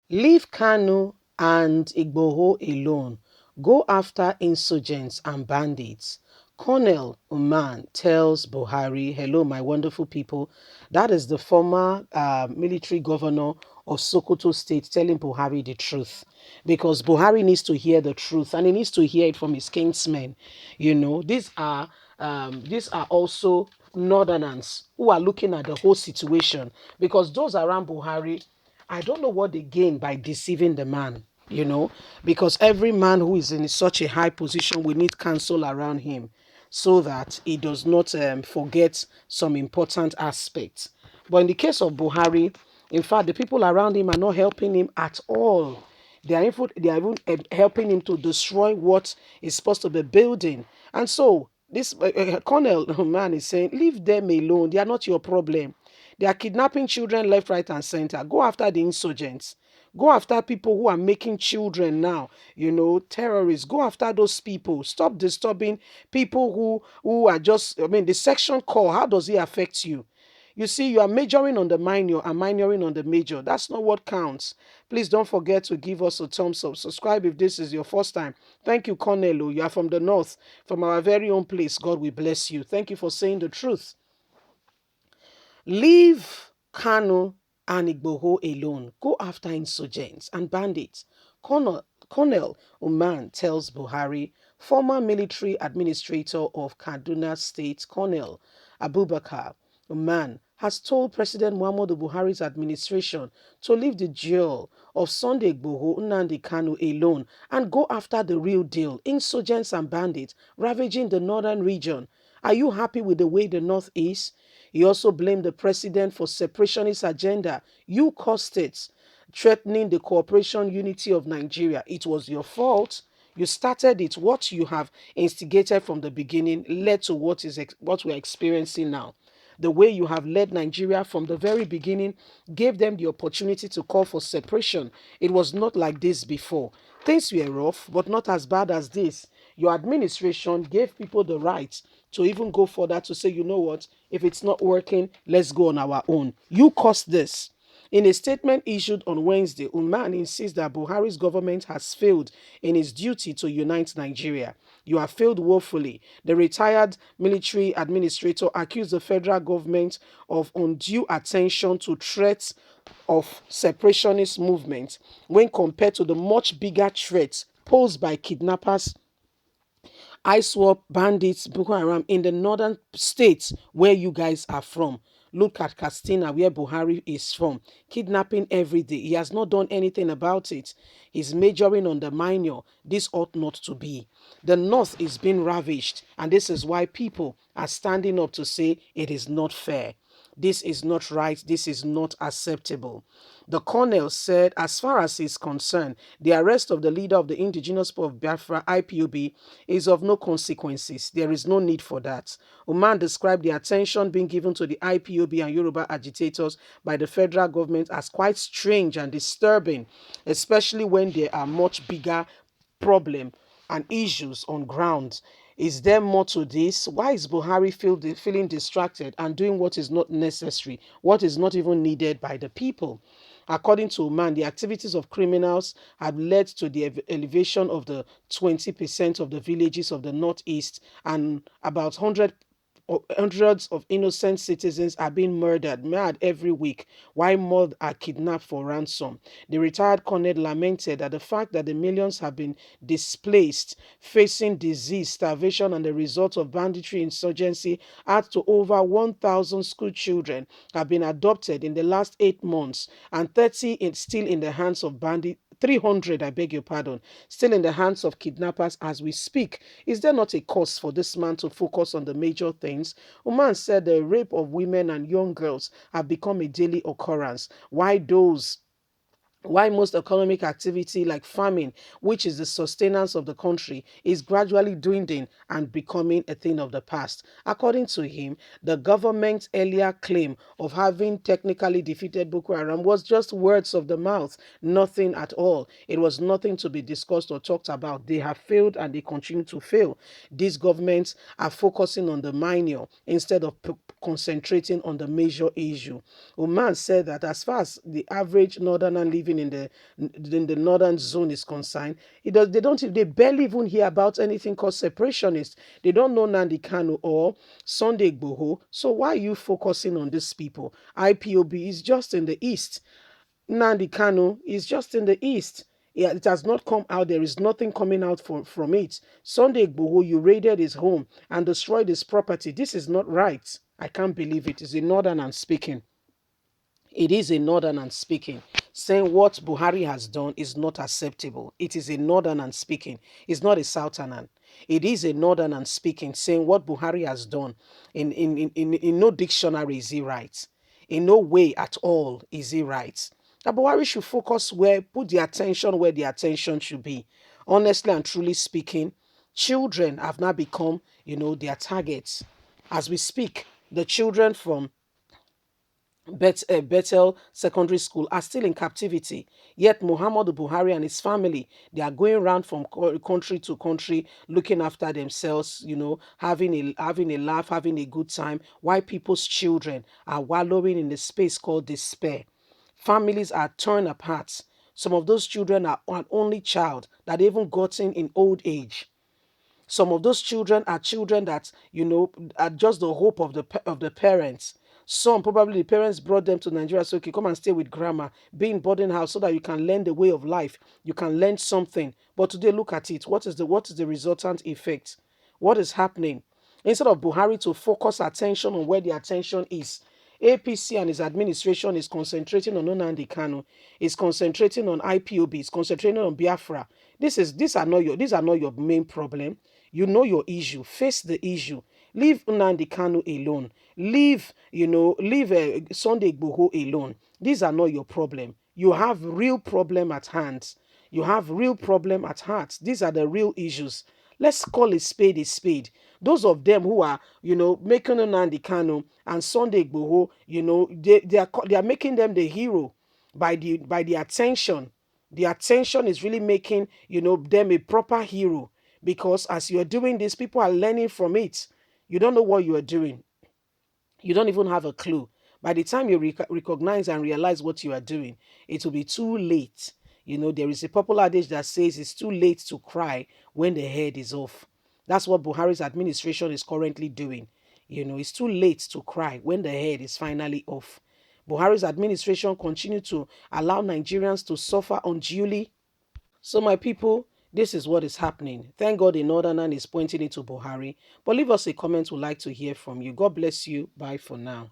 Leave Kanu and Igboho alone. Go after insurgents and bandits. Colonel Uman tells Buhari, hello, my wonderful people. That is the former military governor of Sokoto State telling Buhari the truth. Because Buhari needs to hear the truth and he needs to hear it from his kinsmen. You know, these are also northerners who are looking at the whole situation because those around Buhari, I don't know what they gain by deceiving the man, because every man who is in such a high position will need counsel around him so that he does not forget some important aspects. But in the case of Buhari, in fact, the people around him are not helping him at all. They are even helping him to destroy what is supposed to be building. And so this Colonel man is saying, leave them alone. They are not your problem. They are kidnapping children left, right, and center. Go after the insurgents. Go after people who are making children now, terrorists. Go after those people. Stop disturbing people who are just, the section call, how does it affect you? You see, you are majoring on the minor and minoring on the major. That's not what counts. Please don't forget to give us a thumbs up. Subscribe if this is your first time. Thank you, Cornelo. You are from the north, from our very own place. God will bless you. Thank you for saying the truth. Leave Kanu and Igboho alone. Go after insurgents and bandits. Colonel Uman tells Buhari, former military administrator of Kaduna State, Colonel Abubakar Uman, has told President Muhammadu Buhari's administration to leave the jail of Sunday Igboho Nnamdi Kanu alone and go after the real deal, insurgents and bandits ravaging the northern region. Are you happy with the way the North is? He also blamed the president for separationist agenda. You caused it, threatening the cooperation unity of Nigeria. It was your fault. You started it. What you have instigated from the beginning led to what we're experiencing now. The way you have led Nigeria from the very beginning gave them the opportunity to call for separation. It was not like this before. Things were rough, but not as bad as this. Your administration gave people the right to even go further to say, you know what, if it's not working, let's go on our own. You caused this. In a statement issued on Wednesday, Uman insists that Buhari's government has failed in its duty to unite Nigeria. You have failed woefully. The retired military administrator accused the federal government of undue attention to threats of separationist movement when compared to the much bigger threats posed by kidnappers, ISWAP, bandits, Boko Haram in the northern states where you guys are from. Look at Castina, where Buhari is from. Kidnapping every day. He has not done anything about it. He's majoring on the minor. This ought not to be. The north is being ravaged, and this is why people are standing up to say it is not fair. This is not right. This is not acceptable. The colonel said, as far as he's concerned, the arrest of the leader of the indigenous people of Biafra, IPOB, is of no consequences. There is no need for that. Oman described the attention being given to the IPOB and Yoruba agitators by the federal government as quite strange and disturbing, especially when there are much bigger problem and issues on ground. Is there more to this? Why is Buhari feeling distracted and doing what is not necessary, what is not even needed by the people? According to Oman, the activities of criminals have led to the elevation of the 20% of the villages of the northeast, and about 100 hundreds of innocent citizens are being murdered every week, while more are kidnapped for ransom. The retired colonel lamented that the fact that the millions have been displaced, facing disease, starvation, and the result of banditry insurgency adds to over 1,000 school children have been adopted in the last 8 months, and 30 is still in the hands of bandits. 300, I beg your pardon, still in the hands of kidnappers as we speak. Is there not a cause for this man to focus on the major things? Uman said the rape of women and young girls have become a daily occurrence. Why most economic activity like farming, which is the sustenance of the country, is gradually dwindling and becoming a thing of the past. According to him, the government's earlier claim of having technically defeated Boko Haram was just words of the mouth, nothing at all. It was nothing to be discussed or talked about. They have failed and they continue to fail. These governments are focusing on the minor instead of concentrating on the major issue. Oman said that as far as the average northerner living in the northern zone is concerned, they barely even hear about anything called separationists. They don't know Nandi Kanu or Sunday Igboho. So why are you focusing on these people? IPOB is just in the east. Nandi Kanu is just in the east. Yeah, it has not come out. There is nothing coming out from it. Sunday Igboho, you raided his home and destroyed his property. This is not right. I can't believe it. It's a northern speaking. It is a northern speaking. Saying what Buhari has done is not acceptable. It is a northern speaking. It's not a southerner. It is a northern speaking, saying what Buhari has done. In no dictionary is he right. In no way at all is he right. That Buhari should put the attention where the attention should be. Honestly and truly speaking, children have now become, their targets. As we speak, the children from Bethel Secondary School are still in captivity. Yet Muhammadu Buhari and his family, they are going around from country to country, looking after themselves, having a laugh, having a good time, while people's children are wallowing in a space called despair. Families are torn apart. Some of those children are an only child that they even gotten in old age. Some of those children are children that, are just the hope of the parents. Some, probably the parents brought them to Nigeria, so okay, come and stay with grandma, be in boarding house so that you can learn the way of life. You can learn something. But today, look at it. What is the resultant effect? What is happening? Instead of Buhari to focus attention on where the attention is, APC and his administration is concentrating on Nnamdi Kanu, is concentrating on IPOB, is concentrating on Biafra. These are not your main problem. You know your issue. Face the issue. Leave Nnamdi Kanu alone. Leave Sunday Igboho alone. These are not your problem. You have real problem at hand. You have real problem at heart. These are the real issues. Let's call a spade a spade. Those of them who are, making Nnamdi Kanu and Sunday Igboho, they are making them the hero by the attention. The attention is really making, them a proper hero, because as you're doing this, people are learning from it. You don't know what you are doing. You don't even have a clue. By the time you recognize and realize what you are doing, it will be too late. There is a popular adage that says it's too late to cry when the head is off. That's what Buhari's administration is currently doing. It's too late to cry when the head is finally off. Buhari's administration continue to allow Nigerians to suffer unduly. So my people, this is what is happening. Thank God the Northerner is pointing it to Buhari. But leave us a comment. We'd like to hear from you. God bless you. Bye for now.